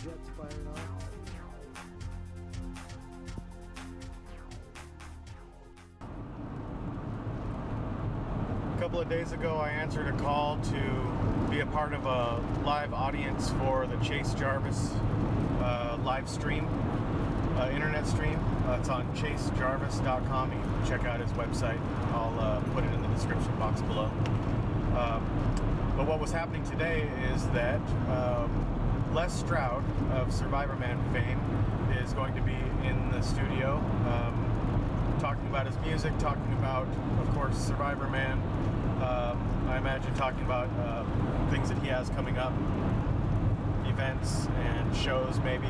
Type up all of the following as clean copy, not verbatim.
jets fired off. A couple of days ago, I answered a call to be a part of a live audience for the Chase Jarvis live stream, internet stream. It's on ChaseJarvisLive.com. You can check out his website. I'll put it in the description box below. But what was happening today is that Les Stroud of Survivorman fame is going to be in the studio talking about his music, talking about, of course, Survivorman. I imagine talking about things that he has coming up, events and shows maybe.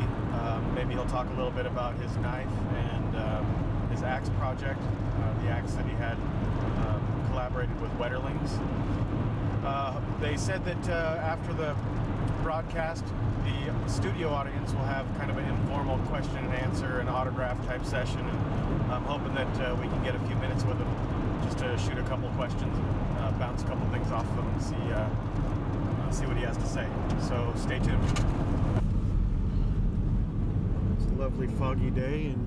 Maybe he'll talk a little bit about his knife and his axe project, the axe that he had collaborated with Wetterlings. They said that after the broadcast, the studio audience will have kind of an informal question and answer and autograph type session, and I'm hoping that we can get a few minutes with him just to shoot a couple questions and bounce a couple things off of him and see what he has to say. So stay tuned. It's a lovely foggy day, and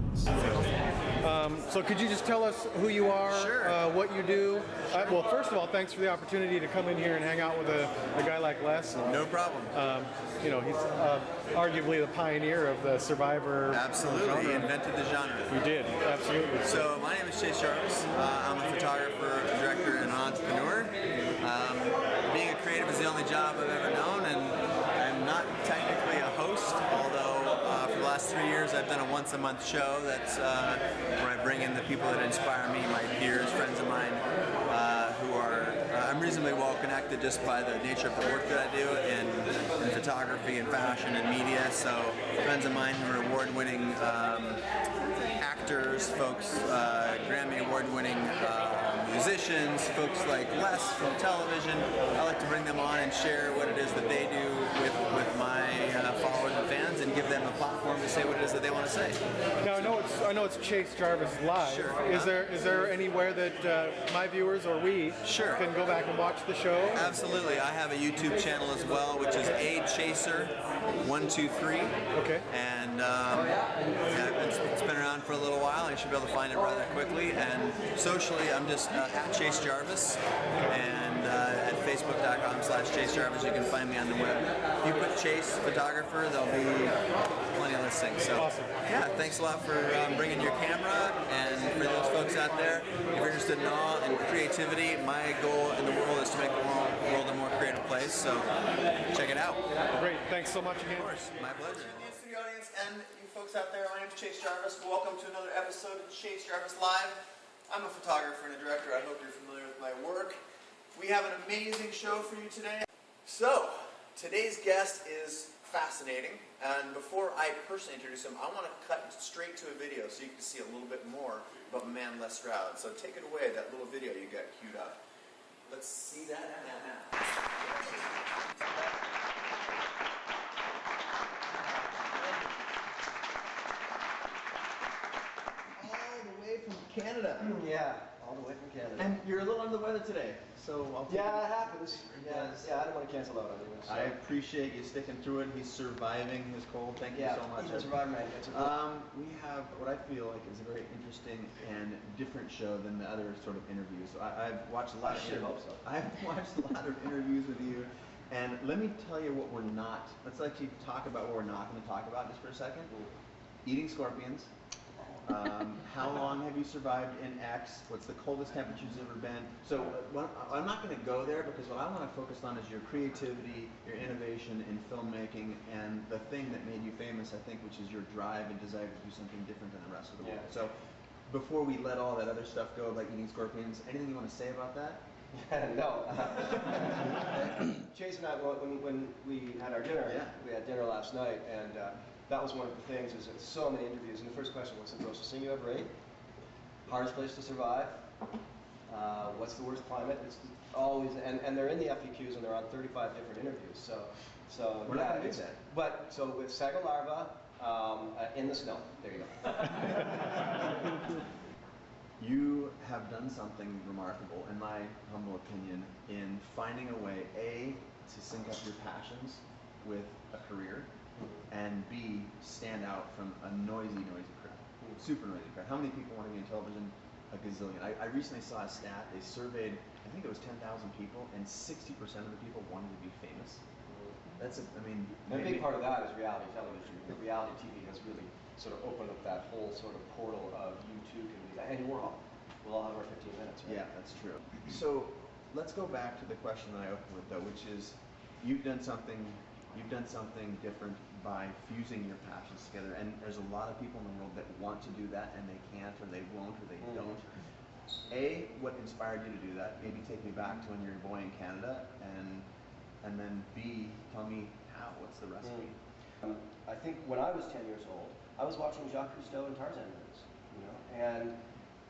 so could you just tell us who you are, Sure. what you do? Well, first of all, thanks for the opportunity to come in here and hang out with a guy like Les. No problem. You know, he's arguably the pioneer of the Survivor Absolutely, genre. he invented the genre. We did, absolutely. So my name is Chase Jarvis. I'm a photographer, a director, and an entrepreneur. Being a creative is the only job I've ever known, and I'm not technically a host, although for the last 3 years I've done a once-a-month show that's where I bring in the people that inspire me, my peers, friends of mine, who are, I'm reasonably well connected just by the nature of the work that I do in photography and fashion and media. So friends of mine who are award-winning actors, folks, Grammy award-winning musicians, folks like Les from television. I like to bring them on and share what it is that they do with my followers and fans, and give them a platform to say what it is that they want to say. Now I know it's Chase Jarvis Live. Sure. Is there anywhere that my viewers or we Sure. can go back and watch the show? Absolutely. I have a YouTube channel as well, which is achaser123. Okay. And it's been around for a little while. You should be able to find it rather quickly. And socially, I'm just at Chase Jarvis, and at facebook.com/ChaseJarvis. You can find me on the web. If you put Chase Photographer, there'll be plenty of listings. So, awesome. Yeah, thanks a lot for bringing your camera. And for those folks out there, if you're interested in awe and creativity, my goal in the world is to make the world a more creative place. So check it out. Great. Thanks so much again. Of course, my pleasure. To the audience and you folks out there, my name is Chase Jarvis. Welcome to another episode of Chase Jarvis Live. I'm a photographer and a director. I hope you're familiar with my work. We have an amazing show for you today. So, today's guest is fascinating, and before I personally introduce him, I want to cut straight to a video so you can see a little bit more about my man Les Stroud. So take it away, that little video you got queued up. Let's see that now. All the way from Canada. Yeah, all the way from Canada. And you're a little under the weather today, so I'll take Yeah, it. it happens. Yeah, I don't want to cancel out on you. So. I appreciate you sticking through it. He's surviving his cold. Thank you so much. He's a survivor, man. We have what I feel like is a very interesting and different show than the other sort of interviews. So I've watched a lot of interviews. I've watched a lot of interviews with you, and let me tell you what we're not. Let's actually talk about what we're not going to talk about just for a second. Eating scorpions. How long have you survived in X? What's the coldest temperatures you've ever been? So I'm not going to go there, because what I want to focus on is your creativity, your innovation in filmmaking, and the thing that made you famous, I think, which is your drive and desire to do something different than the rest of the world. So before we let all that other stuff go, like eating scorpions, anything you want to say about that? No. Chase and I, when we had our dinner, we had dinner last night, and that was one of the things, is that so many interviews, and the first question was, the grossest thing you ever ate? Hardest place to survive? What's the worst climate? It's always, and they're in the FAQs, and they're on 35 different interviews, so We're not going to do that. But, so with Sago larva, in the snow, there you go. You have done something remarkable, in my humble opinion, in finding a way, A, to sync up your passions with a career, and and B, stand out from a noisy crowd, super noisy crowd. How many people want to be in television? A gazillion. I recently saw a stat. They surveyed, I think it was 10,000 people, and 60% of the people wanted to be famous. That's a, I mean, a big part of that is reality television. The reality TV has really sort of opened up that whole sort of portal of YouTube and Andy Warhol. We'll all have our 15 minutes, right? Yeah, that's true. So let's go back to the question that I opened with, though, which is you've done something different by fusing your passions together. And there's a lot of people in the world that want to do that and they can't, or they won't, or they don't. A, what inspired you to do that? Maybe take me back to when you were a boy in Canada, and then B, tell me how. What's the recipe? I think when I was 10 years old, I was watching Jacques Cousteau and Tarzan movies, you know,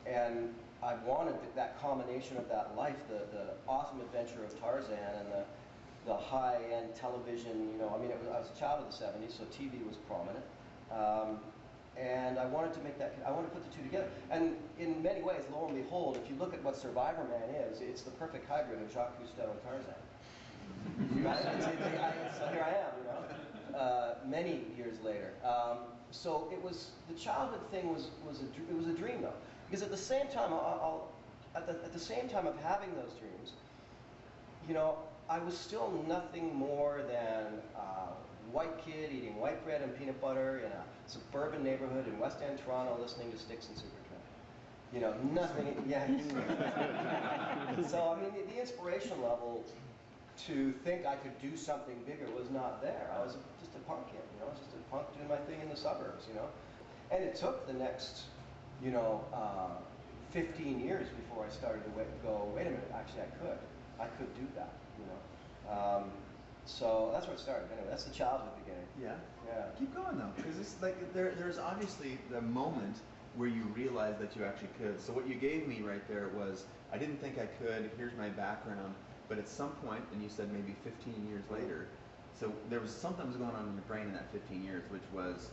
and I wanted that combination of that life, the awesome adventure of Tarzan and the high-end television, you know, I mean, I was a child of the 70s, so TV was prominent. And I wanted to make that, I wanted to put the two together. And in many ways, lo and behold, if you look at what Survivorman is, it's the perfect hybrid of Jacques Cousteau and Tarzan. Right? So here I am, you know, many years later. So it was, the childhood thing was a dream though. Because at the same time, at the same time of having those dreams, you know, I was still nothing more than a white kid eating white bread and peanut butter in a suburban neighborhood in West End Toronto listening to Styx and Supertramp. You know, nothing, yeah. So, I mean, the inspiration level to think I could do something bigger was not there. I was just a punk kid, you know, I was just a punk doing my thing in the suburbs, you know. And it took the next, you know, 15 years before I started to go, wait a minute, actually I could do that, you know. So that's where it started. Anyway, that's the childhood beginning. Yeah. Yeah. Keep going though, because it's like there's obviously the moment where you realize that you actually could. So what you gave me right there was, I didn't think I could. Here's my background. But at some point, and you said maybe 15 years later, so there was something was going on in your brain in that 15 years, which was.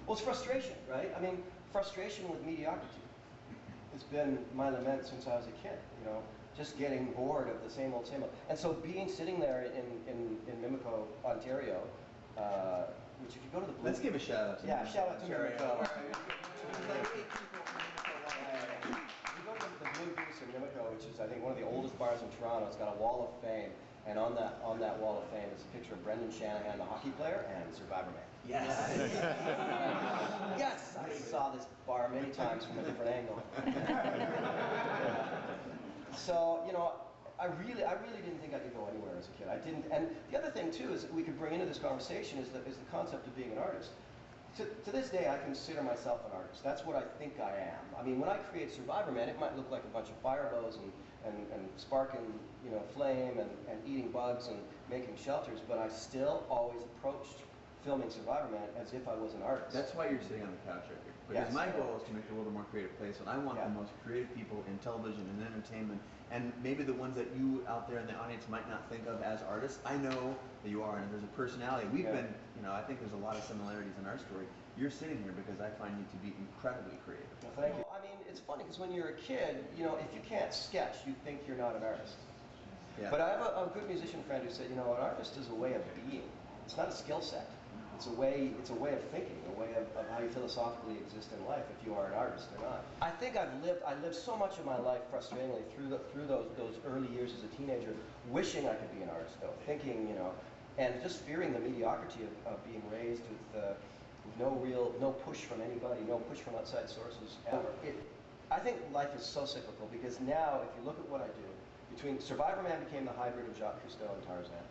Well, it's frustration, right? I mean, frustration with mediocrity. It's been my lament since I was a kid, you know. Just getting bored of the same old, same old. And so sitting there in Mimico, Ontario, which if you go to the Blue... Let's give a shout out to Yeah, shout out to Mimico. You go to the Blue Goose in Mimico, which is, I think, one of the oldest bars in Toronto. It's got a wall of fame. And on that wall of fame is a picture of Brendan Shanahan, the hockey player, and Survivorman. Yes. Yes! I saw this bar many times from a different angle. So, you know, I really didn't think I could go anywhere as a kid. I didn't, and the other thing too is that we could bring into this conversation is the concept of being an artist. To this day, I consider myself an artist. That's what I think I am. I mean, when I create Survivorman, it might look like a bunch of fire bows and sparking, you know, flame and eating bugs and making shelters, but I still always approached filming Survivorman as if I was an artist. That's why you're sitting on the couch right here. Because yes, my goal is to make the world a more creative place, and I want the most creative people in television and entertainment, and maybe the ones that you out there in the audience might not think of as artists. I know that you are, and there's a personality. We've been, you know, I think there's a lot of similarities in our story. You're sitting here because I find you to be incredibly creative. Well, thank you. I mean, it's funny because when you're a kid, you know, if you can't sketch, you think you're not an artist. Yeah. But I have a good musician friend who said, you know, an artist is a way of being. It's not a skill set. It's a way of thinking, a way of how you philosophically exist in life if you are an artist or not. I think I lived so much of my life frustratingly through those early years as a teenager, wishing I could be an artist though, thinking, you know, and just fearing the mediocrity of being raised with no push from anybody, no push from outside sources ever. I think life is so cyclical because now if you look at what I do, between Survivorman became the hybrid of Jacques Cousteau and Tarzan.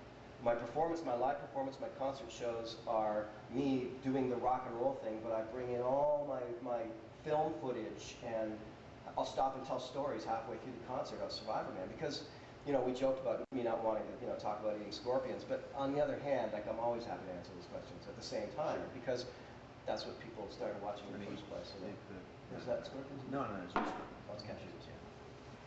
My performance, my live performance, my concert shows are me doing the rock and roll thing, but I bring in all my film footage and I'll stop and tell stories halfway through the concert of Survivorman because, you know, we joked about me not wanting to, you know, talk about eating scorpions, but on the other hand, like I'm always happy to answer these questions at the same time because that's what people started watching in the first place. So is that scorpions? No, it's just it's cashews, yeah.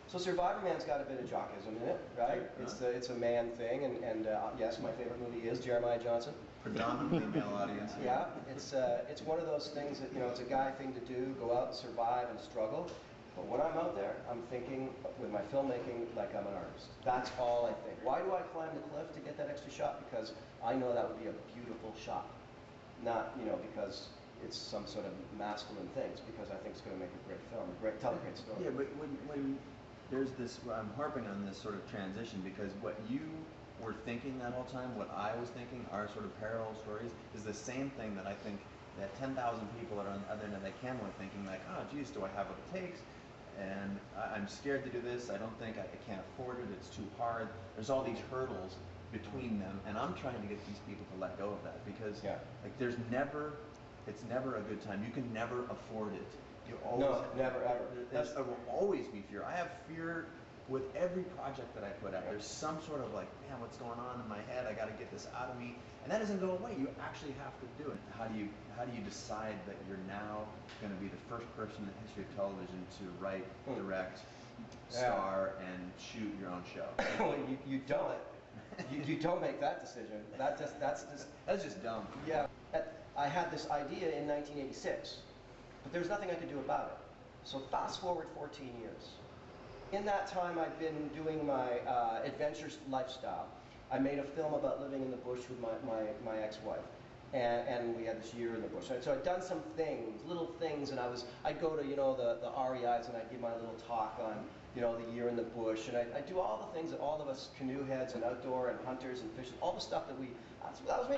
So Survivorman's got a bit of jockism in it, right? It's a man thing, and yes, my favorite movie is Jeremiah Johnson. Predominantly male audience. Yeah, it's one of those things that, you know, it's a guy thing to do, go out and survive and struggle. But when I'm out there, I'm thinking with my filmmaking like I'm an artist. That's all I think. Why do I climb the cliff to get that extra shot? Because I know that would be a beautiful shot. not because it's some sort of masculine thing. It's because I think it's going to make a great film, tell a great story. Yeah, but when there's this, I'm harping on this sort of transition because what you were thinking that whole time, what I was thinking, our sort of parallel stories, is the same thing that I think that 10,000 people that are on the other end of that camera are thinking like, oh geez, do I have what it takes? And I'm scared to do this. I don't think I can't afford it. It's too hard. There's all these hurdles between them, and I'm trying to get these people to let go of that because like it's never a good time. You can never afford it. You always never ever. There will always be fear. I have fear with every project that I put out. There's some sort of like, man, what's going on in my head? I got to get this out of me, and that doesn't go away. You actually have to do it. How do you decide that you're now going to be the first person in the history of television to write, direct, star, and shoot your own show? Well, you don't. You don't make that decision. That's just dumb. Yeah. I had this idea in 1986, but there was nothing I could do about it. So fast forward 14 years. In that time, I'd been doing my adventurous lifestyle. I made a film about living in the bush with my ex-wife, and we had this year in the bush. So I'd done some things, little things, and I'd go to the REIs and I'd give my little talk on the year in the bush, and I'd do all the things that all of us canoe heads and outdoor and hunters and fishers, all the stuff that that was me.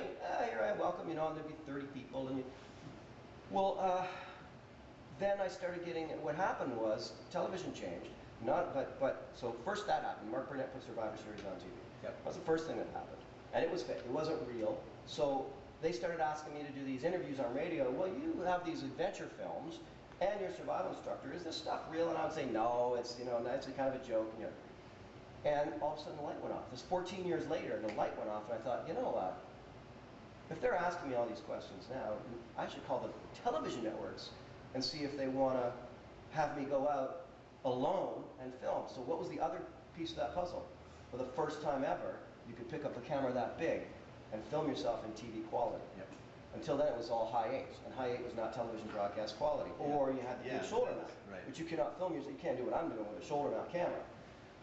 Here I am, welcome, and there'd be 30 people, and then I started getting. What happened was television changed. So first that happened. Mark Burnett put Survivor series on TV. That was the first thing that happened, and it was fake. It wasn't real. So they started asking me to do these interviews on radio. Well, you have these adventure films, and you're a survival instructor. Is this stuff real? And I would say no. It's it's kind of a joke. And all of a sudden the light went off. It was 14 years later, and the light went off, and I thought, if they're asking me all these questions now, I should call the television networks and see if they want to have me go out alone and film. So what was the other piece of that puzzle? For the first time ever, you could pick up a camera that big and film yourself in TV quality. Yep. Until then it was all high 8s, and high 8 was not television broadcast quality. Or you had the big shoulder mount, which you cannot film yourself. You can't do what I'm doing with a shoulder mount camera.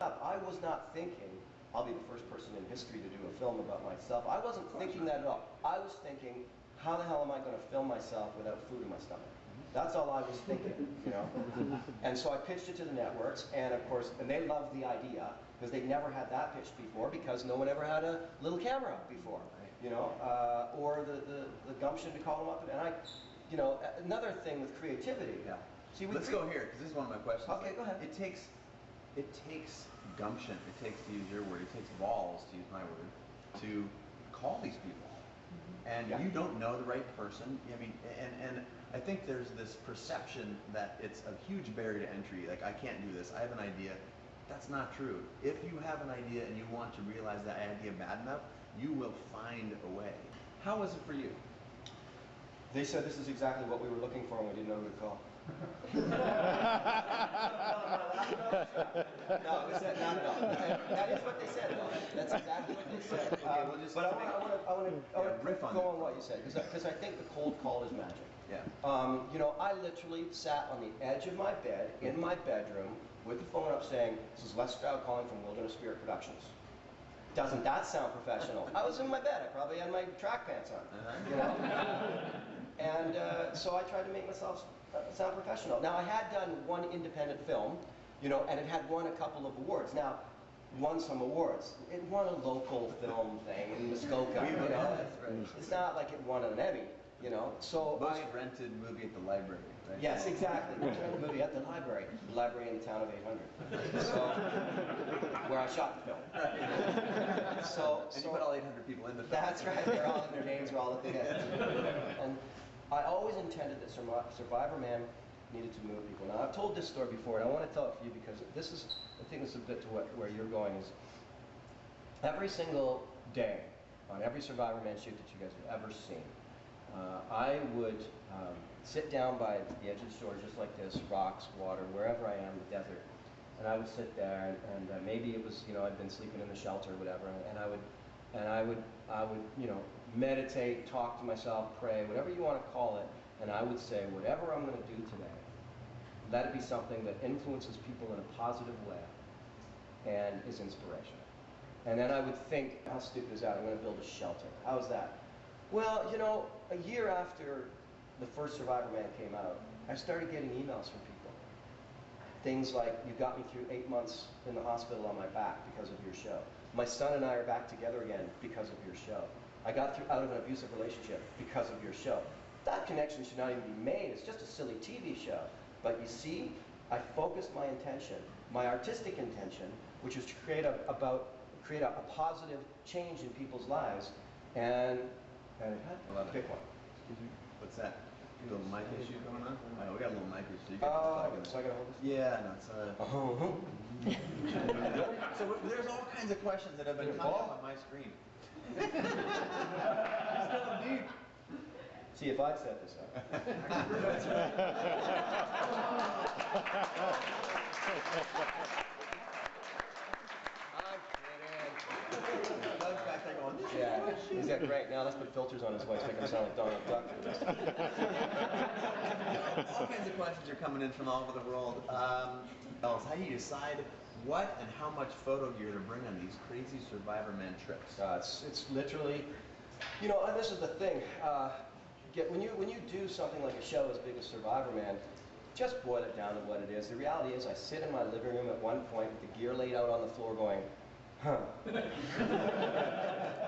I was not thinking, I'll be the first person in history to do a film about myself. I wasn't thinking that at all. I was thinking, how the hell am I going to film myself without food in my stomach? That's all I was thinking, And so I pitched it to the networks, and of course, they loved the idea because they'd never had that pitched before because no one ever had a little camera before, or the gumption to call them up. And another thing with creativity. Yeah. See, let's go here because this is one of my questions. Okay, go ahead. It takes gumption. It takes, to use your word, it takes balls, to use my word, to call these people. And you don't know the right person. I mean, and I think there's this perception that it's a huge barrier to entry. Like, I can't do this. I have an idea. That's not true. If you have an idea and you want to realize that idea bad enough, you will find a way. How was it for you? They said this is exactly what we were looking for, and we didn't know who to call. No, that is what they said. That's exactly what they said. But I want to go on what you said because I think the cold call is magic. Yeah. I literally sat on the edge of my bed in my bedroom with the phone up saying, "This is Les Stroud calling from Wilderness Spirit Productions." Doesn't that sound professional? I was in my bed. I probably had my track pants on. And so I tried to make myself sound professional. Now, I had done one independent film, and it had won a couple of awards. Now, won some awards. It won a local film thing in Muskoka. It's not like it won an Emmy, So most rented movie at the library, right? Yes, exactly. Most rented movie at the library in the town of 800. So, where I shot the film. Right. And you put all 800 people in the film. That's right. They're all their names are all at the end. And I always intended that Survivorman needed to move people. Now, I've told this story before, and I want to tell it for you because this is, I think this is a bit to where you're going, is every single day on every Survivorman shoot that you guys have ever seen, I would sit down by the edge of the shore just like this, rocks, water, wherever I am, the desert, and I would sit there, and maybe it was, I'd been sleeping in the shelter or whatever, and I would meditate, talk to myself, pray, whatever you want to call it, and I would say, whatever I'm going to do today, let it be something that influences people in a positive way and is inspirational. And then I would think, how stupid is that? I'm going to build a shelter. How's that? Well, you know, a year after the first Survivorman came out, I started getting emails from people. Things like, you got me through 8 months in the hospital on my back because of your show. My son and I are back together again because of your show. I got out of an abusive relationship because of your show. That connection should not even be made. It's just a silly TV show. But you see, I focused my intention, my artistic intention, which was to create a positive change in people's lives, and it had I love it. Pick one. Excuse me? What's that? A little mic issue going on? Oh, we got a little mic issue. You Oh, can just so I gotta hold this? Yeah, no, it's so there's all kinds of questions that have been coming up on my screen. Still deep. See, if I'd set this up. I love back there going, this is Yeah, bullshit. he's got great. Now let's put filters on his voice, make him sound like Donald Duck. All kinds of questions are coming in from all over the world. How do you decide what and how much photo gear to bring on these crazy Survivorman trips? It's literally, you know, and this is the thing. When you do something like a show as big as Survivorman, just boil it down to what it is. The reality is, I sit in my living room at one point with the gear laid out on the floor, going, huh.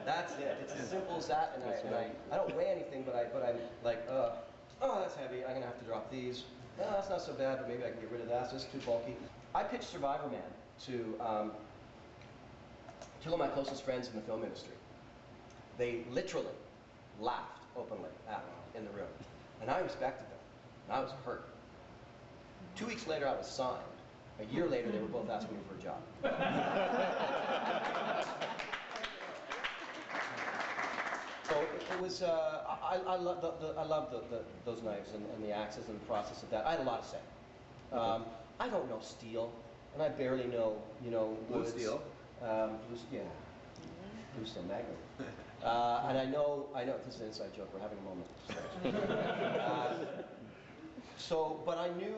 That's it. It's as simple as that. And I don't weigh anything, but I'm like, oh, that's heavy. I'm gonna have to drop these. Oh, that's not so bad, but maybe I can get rid of that. So it's too bulky. I pitched Survivorman to two of my closest friends in the film industry. They literally laughed openly at me in the room, and I respected them. And I was hurt. 2 weeks later, I was signed. A year later, they were both asking me for a job. So it was. I love those knives and the axes and the process of that. I had a lot to say. I don't know steel, and I barely know, Blue woods. steel. Blue steel magnum. And I know. This is an inside joke. We're having a moment. But I knew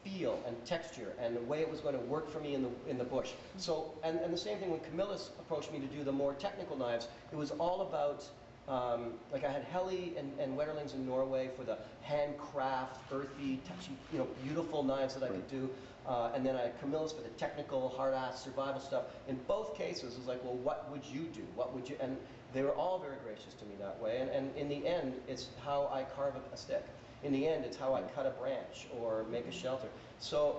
feel and texture and the way it was going to work for me in the bush. So, and the same thing when Camillus approached me to do the more technical knives, it was all about, like I had Heli and Wetterlings in Norway for the handcraft, earthy, touchy, beautiful knives that I could do. And then I had Camillus for the technical, hard-ass survival stuff. In both cases, it was like, well, what would you do? What would you? And they were all very gracious to me that way. And in the end, it's how I carve a stick. In the end, it's how I cut a branch or make a shelter. So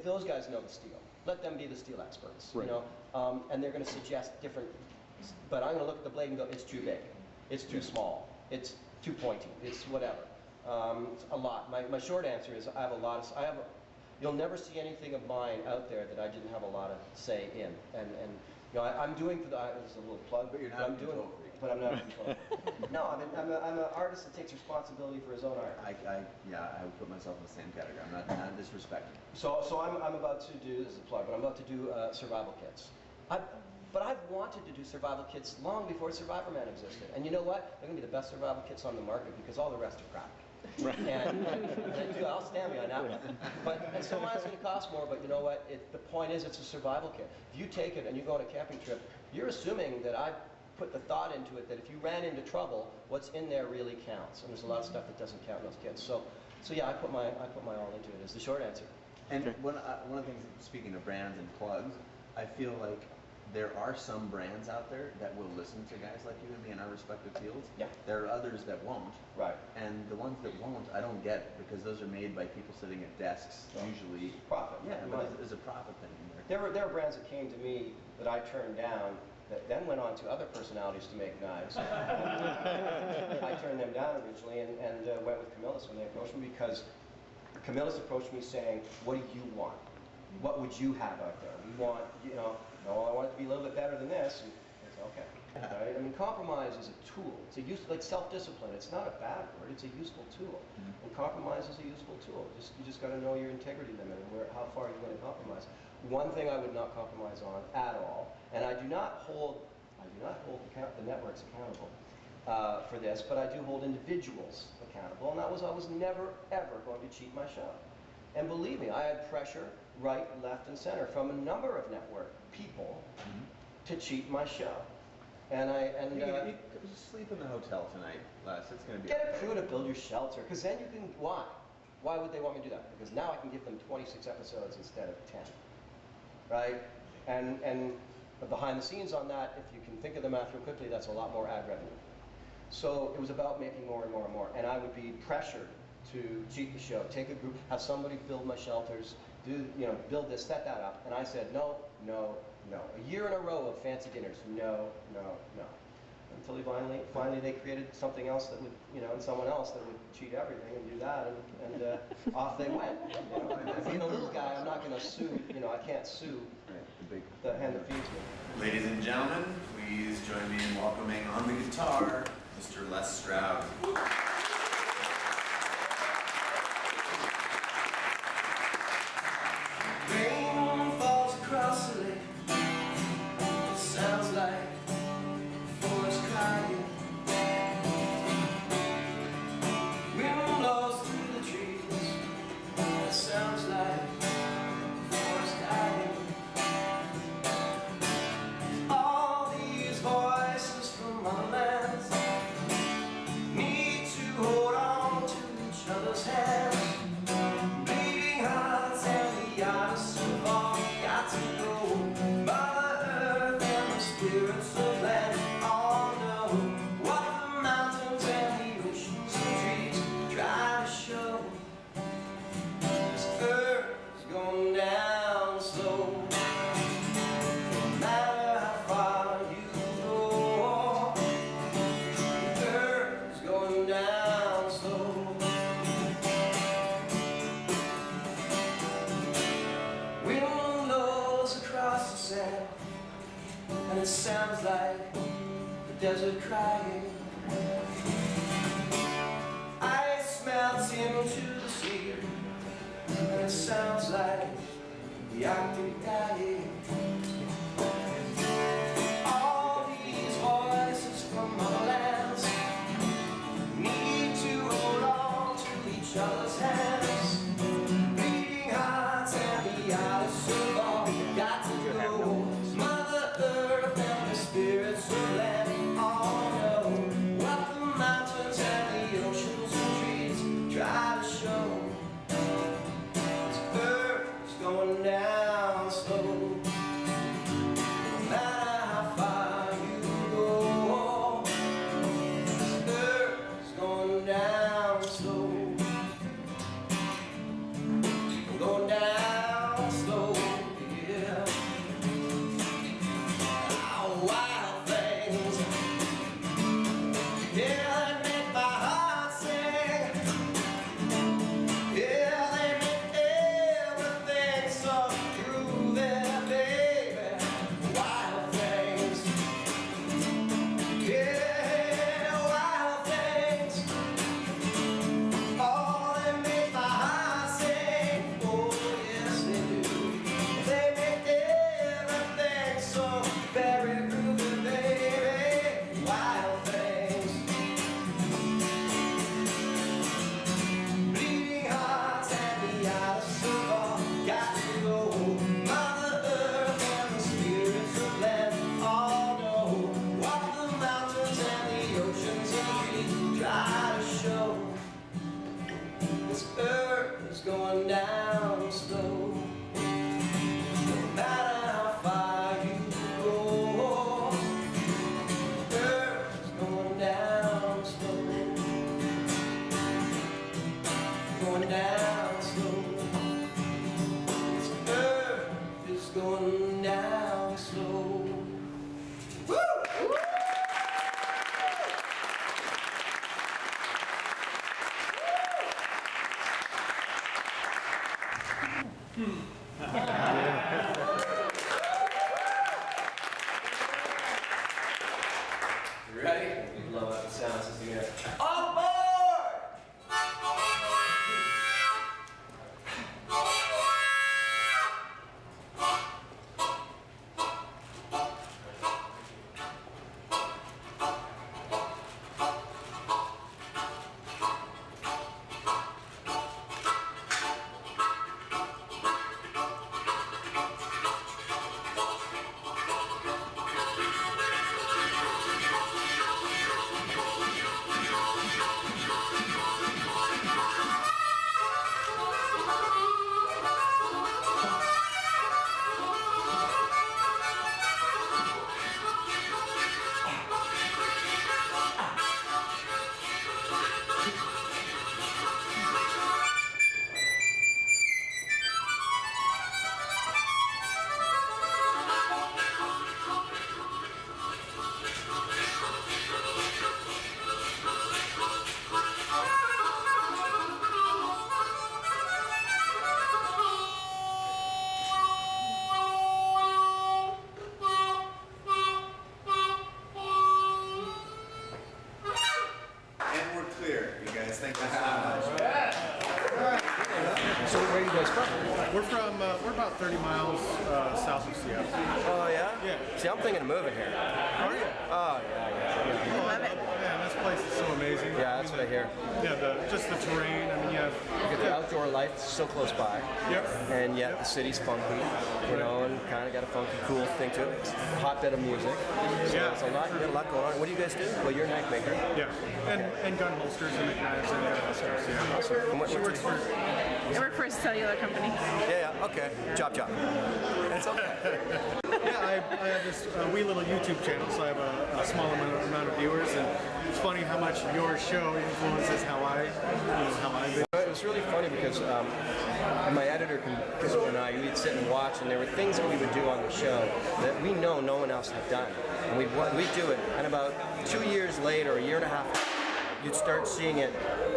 those guys know the steel. Let them be the steel experts, Right. And they're going to suggest different. But I'm going to look at the blade and go, it's too big, it's too small, it's too pointy, it's whatever. It's a lot. My short answer is I have a lot of. You'll never see anything of mine out there that I didn't have a lot of say in. And I'm doing for the. There's a little plug, But you're not I'm a doing. control freak. But I'm not a control freak. No, I'm an artist that takes responsibility for his own art. I would put myself in the same category. I'm not disrespecting. So I'm about to do, this is a plug, but I'm about to do survival kits. But I've wanted to do survival kits long before Survivorman existed. And you know what? They're going to be the best survival kits on the market because all the rest are crap. Right. And I'll stand behind that one. And so mine's going to cost more, but you know what? The point is it's a survival kit. If you take it and you go on a camping trip, you're assuming that I put the thought into it that if you ran into trouble, what's in there really counts. And there's a lot of stuff that doesn't count in those kits. So yeah, I put my all into it is the short answer. And one of the things, speaking of brands and plugs, I feel like there are some brands out there that will listen to guys like you and me in our respective fields. Yeah. There are others that won't. Right. And the ones that won't, I don't get because those are made by people sitting at desks, usually. Profit. Yeah, Money. but there's a profit thing in there. There were brands that came to me that I turned down that then went on to other personalities to make knives. I turned them down originally and went with Camillus when they approached me because Camillus approached me saying, what do you want? What would you have out there? We want, no, I want it to be a little bit better than this. And I said, okay. Right? I mean, compromise is a tool. It's a like self-discipline. It's not a bad word. It's a useful tool. And compromise is a useful tool. You just got to know your integrity limit and how far you're going to compromise. One thing I would not compromise on at all, and I do not hold the networks accountable for this, but I do hold individuals accountable, and that was I was never ever going to cheat my show. And believe me, I had pressure right, left, and center from a number of network people to cheat my show. You sleep in the hotel tonight, Les. It's going to be Get a crew to build your shelter, because then you can, why? Why would they want me to do that? Because now I can give them 26 episodes instead of 10, right? And behind the scenes on that, if you can think of the math real quickly, that's a lot more ad revenue. So it was about making more and more and more, and I would be pressured to cheat the show, take a group, have somebody build my shelters, build this, set that up, and I said no, no, no. A year in a row of fancy dinners, no, no, no. Until finally they created something else that would, and someone else that would cheat everything and do that, and off they went. Being a little guy, I'm not going to sue, I can't sue the hand that feeds me. Ladies and gentlemen, please join me in welcoming on the guitar, Mr. Les Stroud. Rain falls across the lake. It sounds like the forest crying. Wind blows through the trees. It sounds like the forest dying. All these voices from our lands need to hold on to each other's hands. Bleeding hearts and the artists have all got to go. Mother Earth and the spirits of land all know what the mountains and the oceans and trees try to show. This earth is going down slow. No matter how far you go, the earth is going down slow. Wind blows across the sand, and it sounds like the desert crying. Ice melts into the sea, and it sounds like the Arctic dying. All these voices from other lands need to hold on to each other's hands. Beating hearts and the artists have all got to go. Mother Earth and the spirits of land all know what the mountains and the oceans and trees try to show. This earth is going down slow. No matter how far you go, this earth is going down slow. Going down slow, yeah. Oh, wild things, yeah, they make my heart sing. Yeah, they make everything so true there, baby. Wild things, yeah, wild things. Oh, they make my heart sing. Oh, yes, they do. They make everything so very groovy, baby. Wild things. Bleeding hearts and the artists have all got to go. Mother Earth and the spirits of land all know what the mountains and the oceans and trees try to show. This earth is going down slow. No matter how far you go, the earth is going down slow. Going down slow. This earth is going down slow. Woo! You ready? We blow out the sound system here. On board! clear. You guys, thank you so much. So where are you guys from? We're about 30 miles south of Seattle. Oh yeah? Yeah. See, I'm thinking of moving here. Are you? Oh yeah. I love it. Yeah, this place is so amazing. Yeah, that's what I hear. Yeah, just the terrain. I mean, you have. You get the outdoor life so close by. Yep. And yet the city's funky, you know, and kind of got a funky, cool thing to it. It's a hotbed of music. So Yeah. there's a lot, you got a lot going on. What do you guys do? Well, you're a knife maker. Yeah, and gun holsters and knives and gun holsters. Yeah. Awesome. And She works for. I work for a cellular company. Yeah, okay. Chop. It's okay. Yeah, I have this wee little YouTube channel, so I have a small amount of viewers, and it's funny how much your show influences how I live. It was really funny because my editor and I, we'd sit and watch, and there were things that we would do on the show that we know no one else had done. And we'd do it, and about 2 years later, a year and a half, you'd start seeing it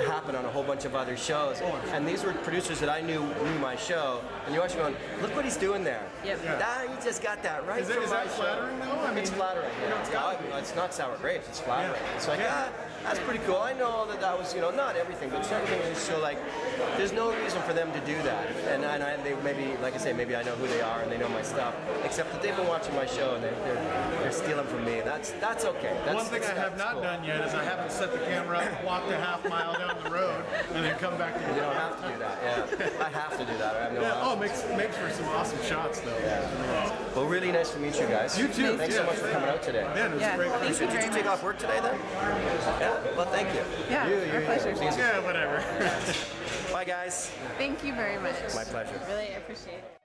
happen on a whole bunch of other shows. And these were producers that I knew my show, and you're watching going, look what he's doing there. Yep. You just got that right Is from my that show. flattering though? I mean, It's flattering. It's not sour grapes. It's flattering. It's like, that's pretty cool. I know that was, not everything, but certain things just feel like there's no reason for them to do that. And they maybe, like I say, maybe I know who they are and they know my stuff, except that they've been watching my show and they're stealing from me. That's okay. One thing I have not done yet is I haven't set the camera up, walked a half mile down the road, and then come back to You don't have to do that. Yeah, I have to do that. I have no option. Makes for some awesome shots though. Yeah. Well, really nice to meet you guys. You too. Thanks so much for coming out today. Yeah, it was Yeah, great. thank you Did very you take much. off work today then? Yeah. Well, thank you. Yeah, our pleasure. Yeah, whatever. Bye, guys. Thank you very much. My pleasure. Really appreciate it.